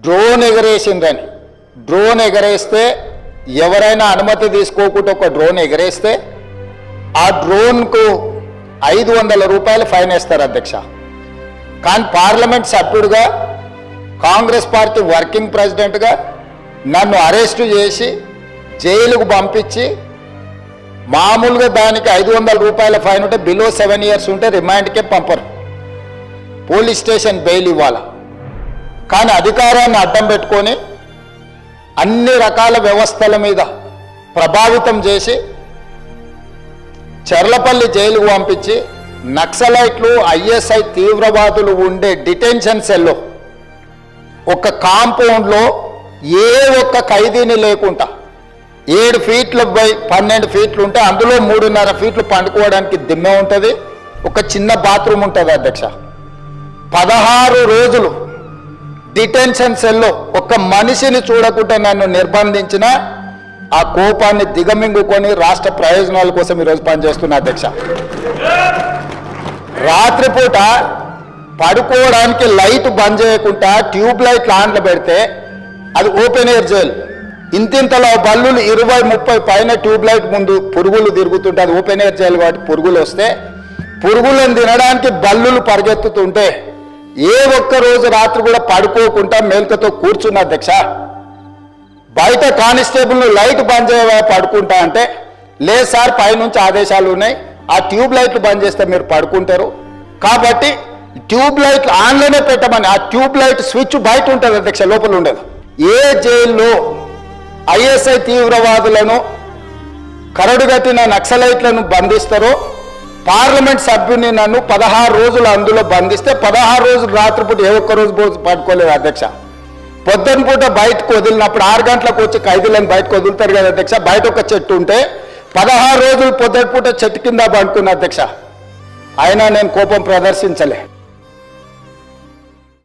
Drone ఎగరేసిందని, drone ఎగరేస్తే ఎవరైనా అనుమతి తీసుకోకుండా ఒక డ్రోన్ ఎగరేస్తే ఆ డ్రోన్కు 500 రూపాయలు ఫైన్ వేస్తారు అధ్యక్ష. కానీ పార్లమెంట్ సభ్యుడిగా, కాంగ్రెస్ పార్టీ వర్కింగ్ ప్రెసిడెంట్గా నన్ను అరెస్టు చేసి జైలుకు పంపించి మామూలుగా దానికి 500 రూపాయల ఫైన్ ఉంటే బిలో 7 ఇయర్స్ ఉంటే రిమాండ్కే పంపరు, పోలీస్ స్టేషన్ బెయిల్ ఇవ్వాలి. కానీ అధికారాన్ని అడ్డం పెట్టుకొని అన్ని రకాల వ్యవస్థల మీద ప్రభావితం చేసి చర్లపల్లి జైలుకు పంపించి నక్సలైట్లు, ఐఎస్ఐ తీవ్రవాదులు ఉండే డిటెన్షన్ సెల్లో ఒక కాంపౌండ్లో ఏ ఒక్క ఖైదీని లేకుండా 7 ఫీట్ల బై 12 ఫీట్లు ఉంటే అందులో 3.5 ఫీట్లు పండుకోవడానికి దిమ్మె ఉంటుంది, ఒక చిన్న బాత్రూమ్ ఉంటుంది అధ్యక్ష. 16 రోజులు డిటెన్షన్ సెల్లో ఒక్క మనిషిని చూడకుండా నన్ను నిర్బంధించిన ఆ కోపాన్ని దిగమింగుకొని రాష్ట్ర ప్రయోజనాల కోసం ఈరోజు పనిచేస్తున్నా అధ్యక్ష. రాత్రిపూట పడుకోవడానికి లైట్ బంద్ చేయకుండా ట్యూబ్ లైట్ ఆన్లో పెడితే అది ఓపెన్ ఎయిర్ జైలు. ఇంతింతలో బల్లులు 20-30 పైన ట్యూబ్ లైట్ ముందు పురుగులు తిరుగుతుంటే అది ఓపెన్ ఎయిర్ జైలు కాబట్టి పురుగులు వస్తే పురుగులను తినడానికి బల్లులు పరిగెత్తుతుంటే ఏ ఒక్క రోజు రాత్రి కూడా పడుకోకుండా మేల్కతో కూర్చున్న అధ్యక్ష. బయట కానిస్టేబుల్ను లైట్ బంద్ చేయవా పడుకుంటా అంటే లేదు సార్ పైనుంచి ఆదేశాలు ఉన్నాయి, ఆ ట్యూబ్ లైట్లు బంద్ చేస్తే మీరు పడుకుంటారు కాబట్టి ట్యూబ్ లైట్లు ఆన్లోనే పెట్టమని. ఆ ట్యూబ్ లైట్ స్విచ్ బయట ఉంటుంది అధ్యక్ష, లోపల ఉండదు. ఏ జైల్లో ఐఎస్ఐ తీవ్రవాదులను, కరడుగట్టిన నక్సలైట్లను బంధిస్తారో పార్లమెంట్ సభ్యుని నన్ను 16 రోజులు అందులో బంధిస్తే 16 రోజులు రాత్రిపూట ఏ ఒక్క రోజు పడుకోలేదు అధ్యక్ష. పొద్దున పూట బయటకు వదిలినప్పుడు 6 గంటలకు వచ్చి ఖైదీలను బయటకు వదులుతారు కదా అధ్యక్ష. బయట ఒక చెట్టు ఉంటే 16 రోజులు పొద్దున పూట చెట్టు కింద పడుకున్న అధ్యక్ష. అయినా నేను కోపం ప్రదర్శించలే.